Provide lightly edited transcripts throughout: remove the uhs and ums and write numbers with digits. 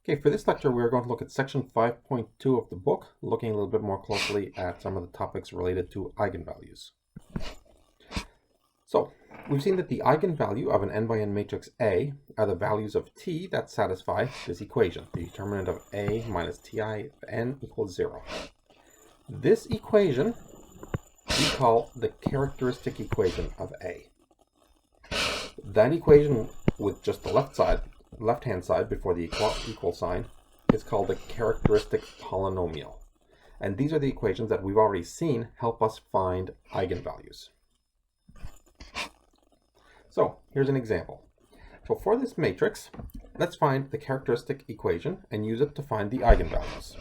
Okay, for this lecture, we're going to look at section 5.2 of the book, looking a little bit more closely at some of the topics related to eigenvalues. So, we've seen that the eigenvalue of an n by n matrix A are the values of t that satisfy this equation, the determinant of A minus ti of n equals 0. This equation we call the characteristic equation of A. That equation with just the left-hand side before the equal sign is called the characteristic polynomial. And these are the equations that we've already seen help us find eigenvalues. So here's an example. So for this matrix, let's find the characteristic equation and use it to find the eigenvalues.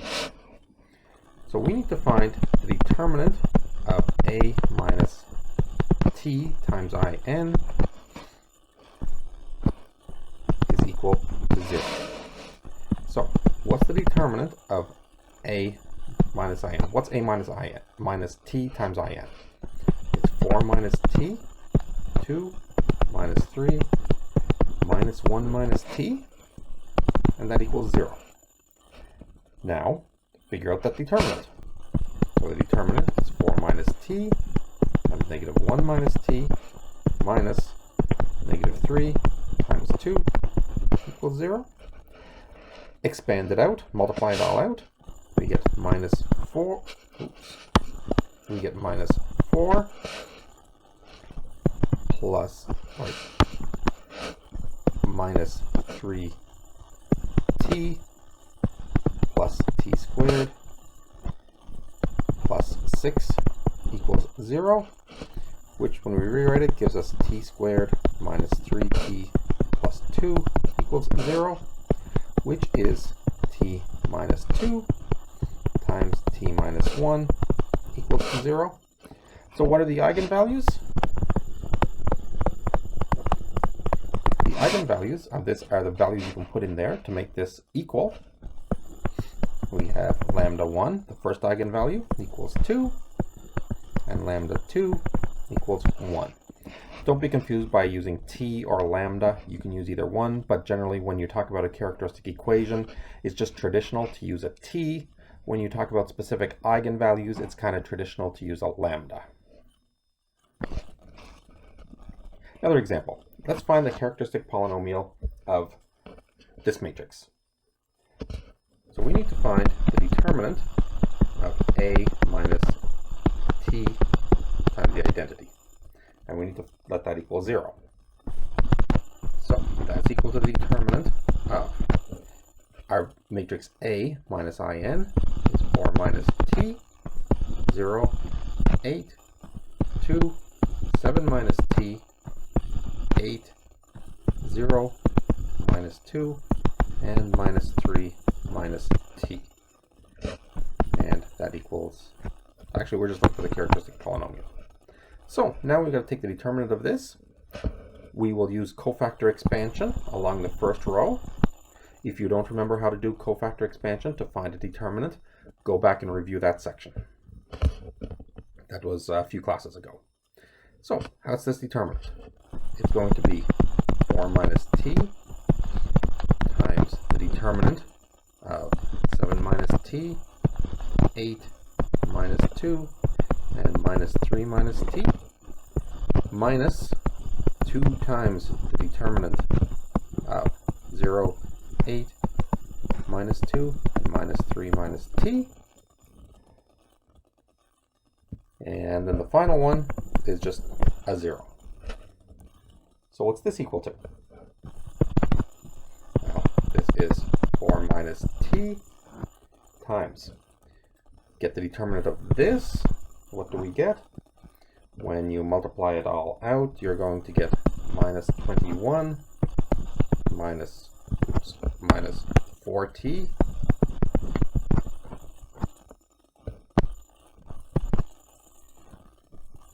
So we need to find the determinant of A minus t times in is equal to 0. So what's the determinant of A minus in? What's A minus in? Minus t times in. It's 4 minus t, 2 minus 3 minus 1 minus t, and that equals 0. Now, figure out that determinant. So the determinant is 4 minus t times negative 1 minus t minus negative 3 times 2 equals 0. Expand it out, multiply it all out. We get minus 4. We get minus 4 plus minus 3t plus t squared plus 6 equals 0, which when we rewrite it gives us t squared minus 3t plus 2 equals 0, which is t minus 2 times t minus 1 equals 0. So what are the eigenvalues? The eigenvalues of this are the values you can put in there to make this equal. We have lambda 1, the first eigenvalue, equals 2, and lambda 2 equals 1. Don't be confused by using t or lambda. You can use either one, but generally when you talk about a characteristic equation, it's just traditional to use a t. When you talk about specific eigenvalues, it's kind of traditional to use a lambda. Another example. Let's find the characteristic polynomial of this matrix. So we need to find the determinant of A minus t times the identity. And we need to let that equal 0. So that's equal to the determinant of our matrix A minus in is 4 minus t, 0, 8, 2, 7 minus t, 8, 0, minus 2, and minus 3 minus t. And that equals, actually we're just looking for the characteristic polynomial. So now we've got to take the determinant of this. We will use cofactor expansion along the first row. If you don't remember how to do cofactor expansion to find a determinant, go back and review that section. That was a few classes ago. So how's this determinant? It's going to be 4 minus t times the determinant of 7 minus t, 8 minus 2, and minus 3 minus t, minus 2 times the determinant of 0, 8, minus 2, and minus 3 minus t. And then the final one is just a 0. So what's this equal to? Well, this is 4 minus t times. Get the determinant of this. What do we get? When you multiply it all out, you're going to get minus 21 minus 4t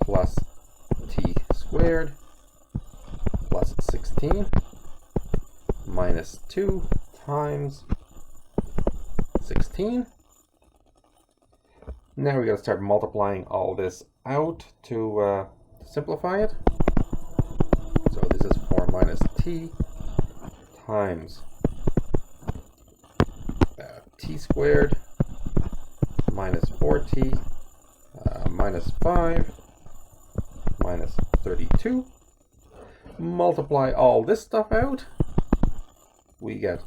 plus t squared plus 16 minus 2 times 16. Now we got to start multiplying all this out to simplify it. So this is 4 minus t times t squared minus 4t minus 5 minus 32. Multiply all this stuff out. We get,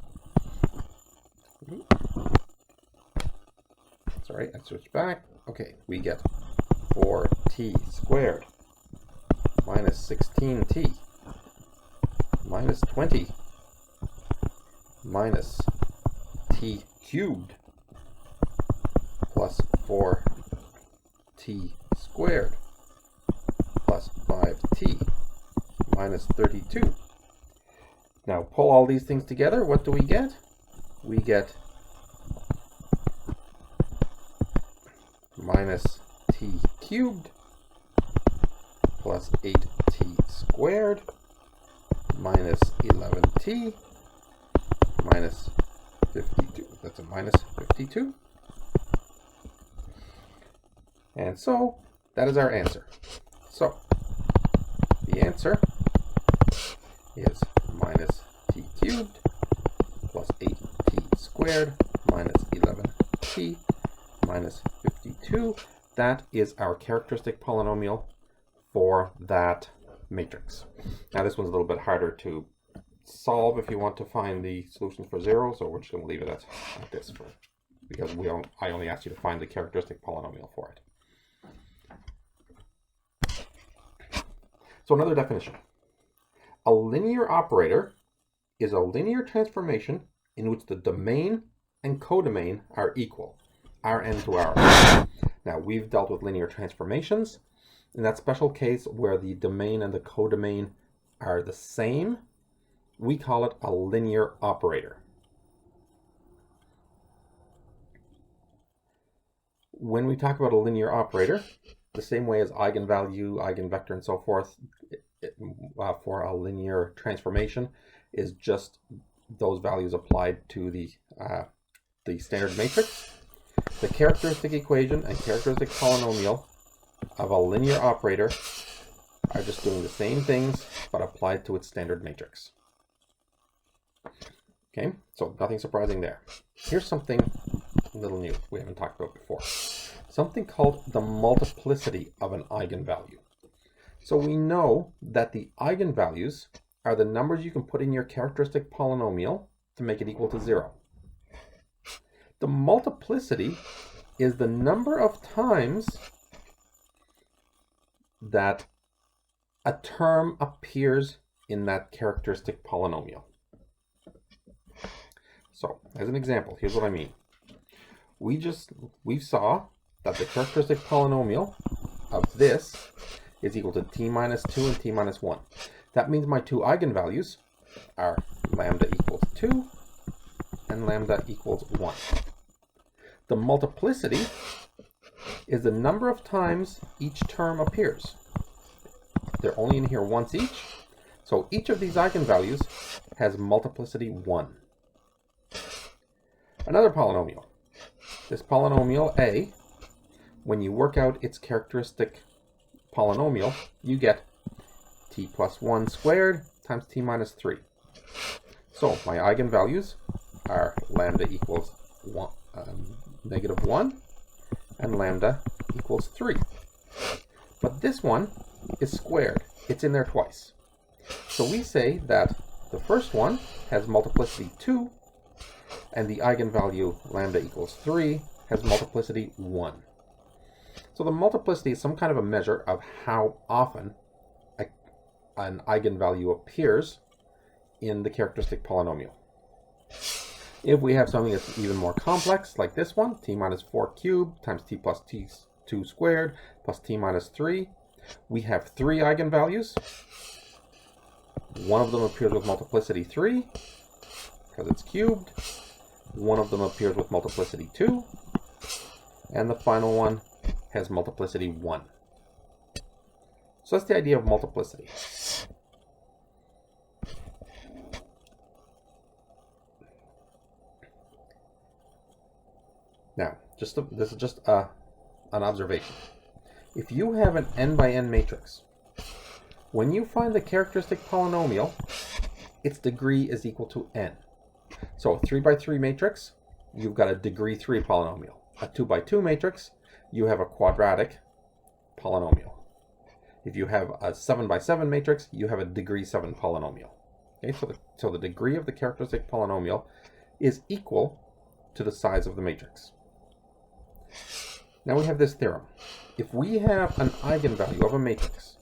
sorry, I switched back. Okay, we get 4t squared minus 16t minus 20 minus t cubed plus 4t squared plus 5t minus 32. Now pull all these things together. What do we get? We get minus t cubed plus 8t squared minus 11t minus 52. That's a minus 52. And so that is our answer. So the answer is minus t cubed plus 8t squared minus 11t minus 52. That is our characteristic polynomial for that matrix. Now this one's a little bit harder to solve if you want to find the solutions for zero, so we're just going to leave it at this because I only asked you to find the characteristic polynomial for it. So another definition. A linear operator is a linear transformation in which the domain and codomain are equal, Rn to Rn. Now we've dealt with linear transformations. In that special case where the domain and the codomain are the same, we call it a linear operator. When we talk about a linear operator, the same way as eigenvalue, eigenvector, and so forth, for a linear transformation is just those values applied to the standard matrix. The characteristic equation and characteristic polynomial of a linear operator are just doing the same things but applied to its standard matrix. Okay, so nothing surprising there. Here's something a little new we haven't talked about before. Something called the multiplicity of an eigenvalue. So we know that the eigenvalues are the numbers you can put in your characteristic polynomial to make it equal to 0. The multiplicity is the number of times that a term appears in that characteristic polynomial. So, as an example, here's what I mean. We saw that the characteristic polynomial of this is equal to t minus 2 and t minus 1. That means my two eigenvalues are lambda equals 2 and lambda equals 1. The multiplicity is the number of times each term appears. They're only in here once each, so each of these eigenvalues has multiplicity 1. Another polynomial. This polynomial a, when you work out its characteristic polynomial, you get t plus 1 squared times t minus 3. So my eigenvalues are lambda equals negative 1 and lambda equals 3. But this one is squared. It's in there twice. So we say that the first one has multiplicity 2 and the eigenvalue lambda equals 3 has multiplicity 1. So the multiplicity is some kind of a measure of how often an eigenvalue appears in the characteristic polynomial. If we have something that's even more complex, like this one, t minus 4 cubed times t plus t2 squared plus t minus 3, we have 3 eigenvalues. One of them appears with multiplicity 3, because it's cubed. One of them appears with multiplicity 2. And the final one has multiplicity 1. So that's the idea of multiplicity. Now, this is just an observation. If you have an n by n matrix, when you find the characteristic polynomial, its degree is equal to n. So a 3 by 3 matrix you've got a degree 3 polynomial. A 2 by 2 matrix, you have a quadratic polynomial. If you have a 7 by 7 matrix, you have a degree 7 polynomial. Okay, so the degree of the characteristic polynomial is equal to the size of the matrix. Now we have this theorem. If we have an eigenvalue of a matrix,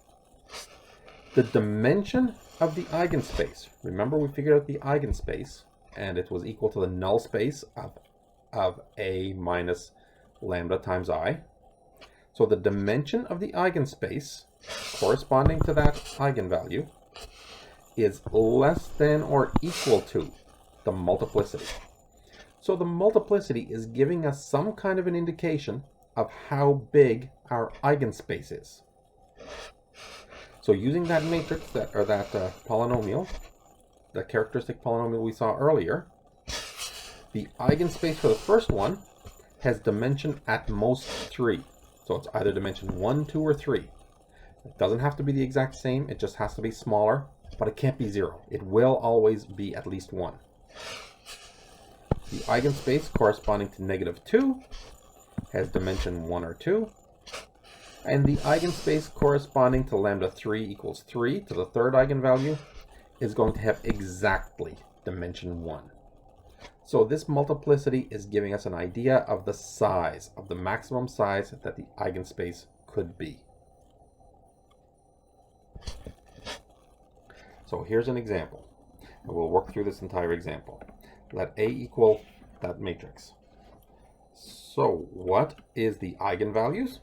the dimension of the eigenspace, remember we figured out the eigenspace, and it was equal to the null space of A minus lambda times I. So the dimension of the eigenspace corresponding to that eigenvalue is less than or equal to the multiplicity. So the multiplicity is giving us some kind of an indication of how big our eigenspace is. So using that matrix, that polynomial, the characteristic polynomial we saw earlier, the eigenspace for the first one has dimension at most 3. So it's either dimension 1, 2, or 3. It doesn't have to be the exact same, it just has to be smaller, but it can't be 0. It will always be at least 1. The eigenspace corresponding to negative 2 has dimension 1 or 2. And the eigenspace corresponding to lambda 3 equals 3, to the third eigenvalue, is going to have exactly dimension 1. So this multiplicity is giving us an idea of the size, of the maximum size that the eigenspace could be. So here's an example. And we'll work through this entire example. Let A equal that matrix. So what is the eigenvalues?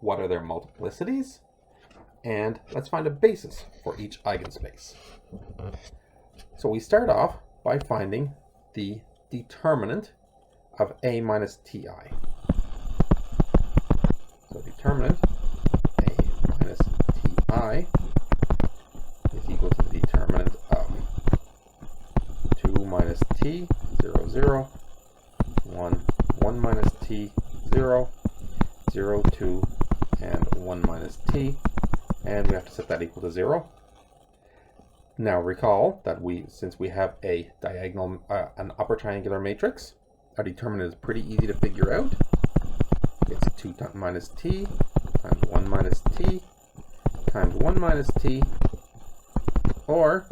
What are their multiplicities? And let's find a basis for each eigenspace. So we start off by finding the determinant of A minus Ti. So determinant A minus Ti is equal to the determinant of 2 minus T, 0, 0, 1, 1 minus T, 0, 0, 2, and 1 minus T, and we have to set that equal to 0. Now recall that since we have a diagonal, an upper triangular matrix, our determinant is pretty easy to figure out. It's 2 minus T times 1 minus T times 1 minus T, or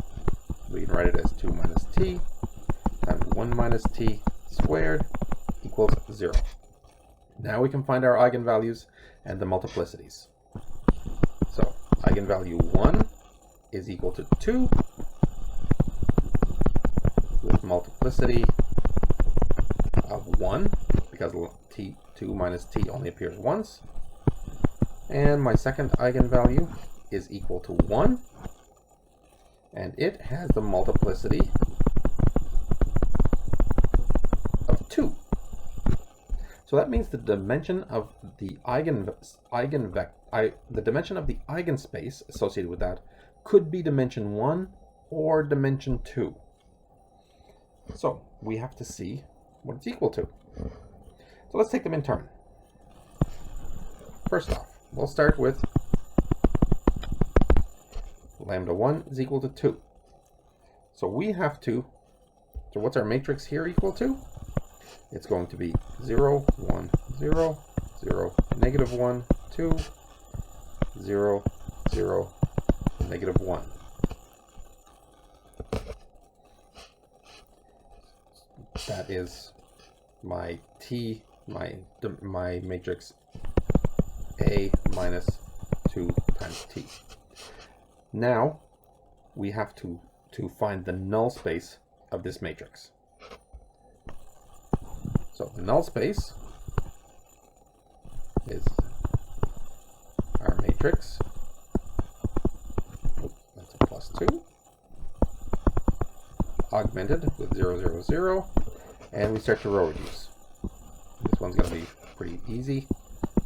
we can write it as 2 minus T times 1 minus T squared equals 0. Now we can find our eigenvalues and the multiplicities. So eigenvalue 1 is equal to 2 with multiplicity of 1, because 2 minus T only appears once. And my second eigenvalue is equal to 1, and it has the multiplicity of 2. So that means the dimension of the the dimension of the eigenspace associated with that could be dimension 1 or dimension 2. So we have to see what it's equal to. So let's take them in turn. First off, we'll start with lambda 1 is equal to 2. So we have to, so what's our matrix here equal to? It's going to be 0, 1, 0, 0, negative 1, 2, 0, 0, negative 1. That is my T, my matrix A minus 2 times T. Now we have to find the null space of this matrix. So the null space is our matrix. That's a plus 2. Augmented with 0, 0, 0. And we start to row reduce. This one's going to be pretty easy.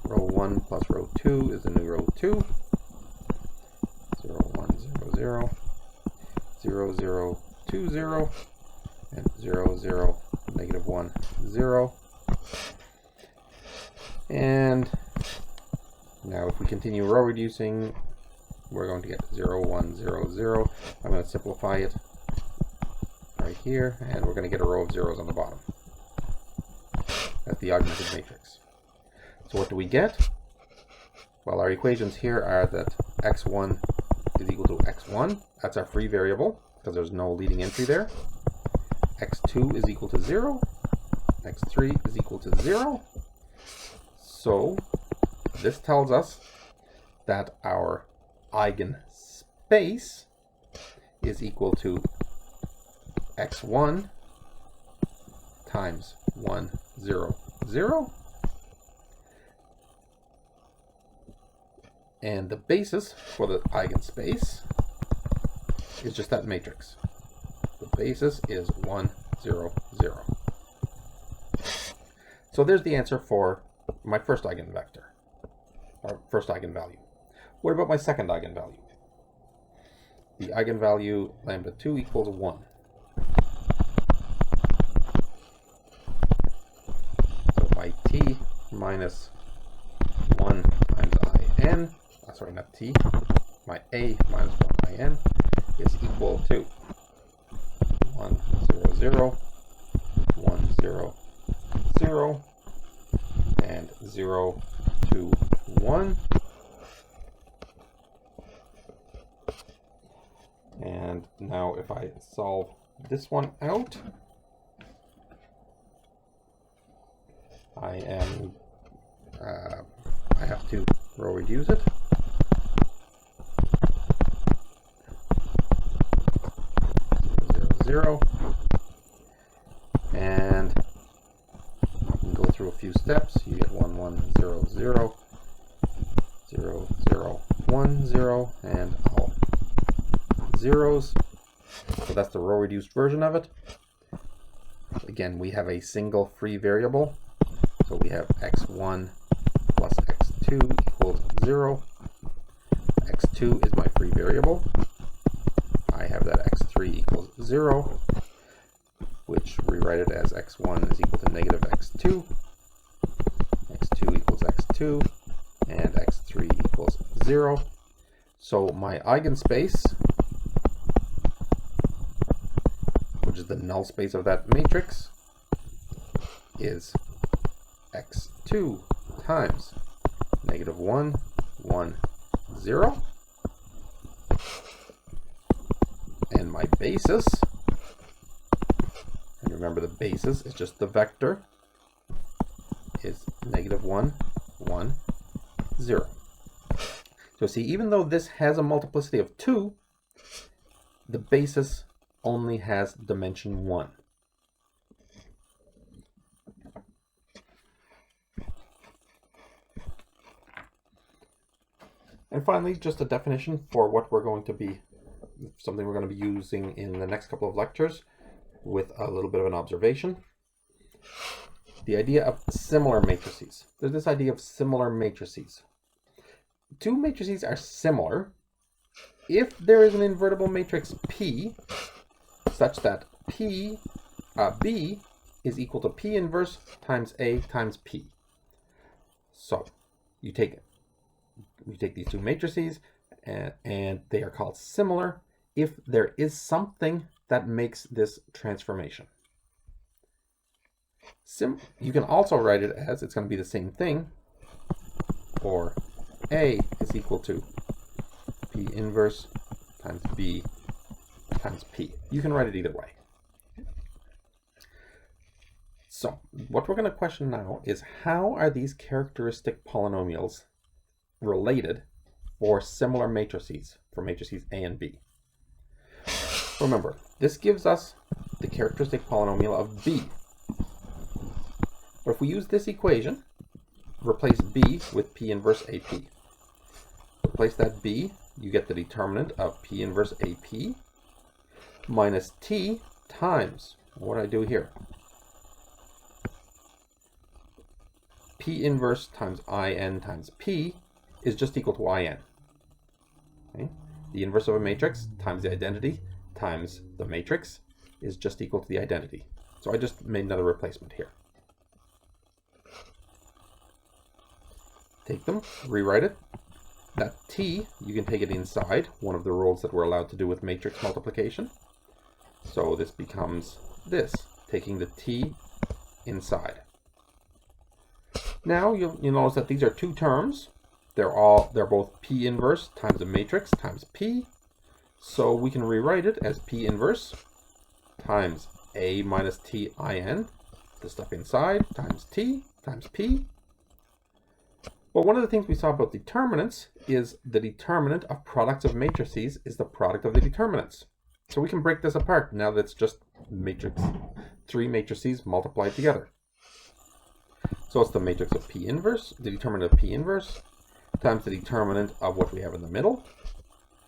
Row 1 plus row 2 is the new row 2. 0, 1, 0, 0. 0, 0, 2, 0. And 0, 0, negative 1, 0. And now if we continue row reducing, we're going to get 0, 1, 0, 0. I'm going to simplify it right here, and we're going to get a row of zeros on the bottom. as the augmented matrix. So what do we get? Well, our equations here are that x1 is equal to x1. That's our free variable because there's no leading entry there. x2 is equal to 0. x3 is equal to 0. So this tells us that our eigenspace is equal to x1 times 1, 0, 0. And the basis for the eigenspace is just that matrix. The basis is 1, 0, 0. So there's the answer for my first eigenvector, or first eigenvalue. What about my second eigenvalue? The eigenvalue lambda 2 equals 1. So my t minus 1 times in, sorry, not t, my a minus 1 in is equal to 1, 0, 0, 1, 0, 0, and 0, 2, 1. And now if I solve this one out, I have to row reduce it. 0, 0, 0. And you can go through a few steps. You get 1, 1, 0, 0, 0, 0, 1, 0, and all zeros. So that's the row reduced version of it. Again, we have a single free variable. So we have x1 plus x2 equals 0. x2 is my free variable. I have that x3 equals 0, which rewrite it as x1 is equal to negative x2, x2 equals x2, and x3 equals 0. So my eigenspace, which is the null space of that matrix, is x2 times negative 1, 1, 0. And my basis, and remember the basis is just the vector, is negative 1, 1, 0. So see, even though this has a multiplicity of 2, the basis only has dimension 1. And finally, just a definition for what we're going to be, something we're going to be using in the next couple of lectures with a little bit of an observation. The idea of similar matrices. There's this idea of similar matrices. Two matrices are similar if there is an invertible matrix P such that B is equal to P inverse times A times P. So you take these two matrices and they are called similar if there is something that makes this transformation. You can also write it as, it's going to be the same thing, or A is equal to P inverse times B times P. You can write it either way. So what we're going to question now is, how are these characteristic polynomials related for similar matrices, for matrices A and B? Remember, this gives us the characteristic polynomial of B. But if we use this equation, replace B with P inverse AP. Replace that B, you get the determinant of P inverse AP minus T times, what do I do here? P inverse times IN times P is just equal to IN. Okay? The inverse of a matrix times the identity times the matrix is just equal to the identity. So I just made another replacement here. Take them, rewrite it. That T, you can take it inside, one of the rules that we're allowed to do with matrix multiplication. So this becomes this, taking the T inside. Now you'll notice that these are two terms. They're both P inverse times a matrix times P. So we can rewrite it as P inverse times A minus TIN, the stuff inside, times T times P. Well, one of the things we saw about determinants is the determinant of products of matrices is the product of the determinants. So we can break this apart now that it's just three matrices multiplied together. So it's the matrix of P inverse, the determinant of P inverse, times the determinant of what we have in the middle,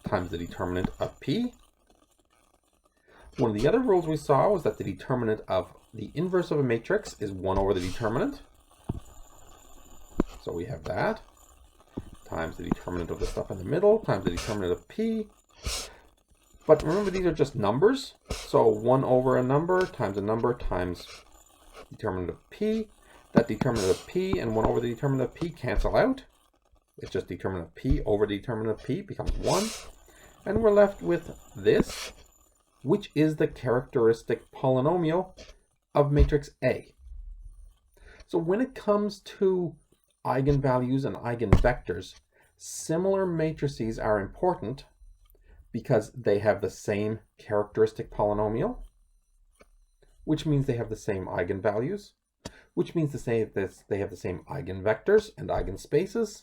times the determinant of P. One of the other rules we saw was that the determinant of the inverse of a matrix is 1 over the determinant. So we have that, times the determinant of the stuff in the middle, times the determinant of P. But remember, these are just numbers. So 1 over a number times determinant of P. That determinant of P and 1 over the determinant of P cancel out. It's just determinant of P over the determinant of P becomes 1. And we're left with this, which is the characteristic polynomial of matrix A. So when it comes to eigenvalues and eigenvectors, similar matrices are important because they have the same characteristic polynomial, which means they have the same eigenvalues, which means to say that they have the same eigenvectors and eigenspaces.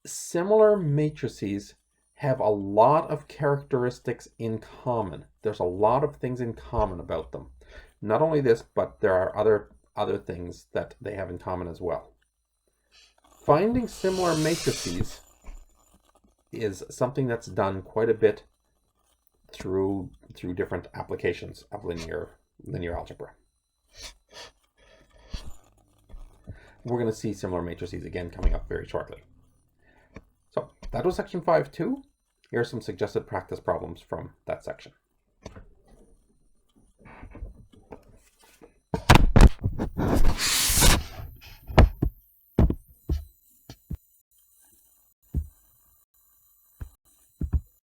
Similar matrices have a lot of characteristics in common. There's a lot of things in common about them. Not only this, but there are other things that they have in common as well. Finding similar matrices is something that's done quite a bit through different applications of linear algebra. We're going to see similar matrices again coming up very shortly. So that was section 5.2. Here are some suggested practice problems from that section.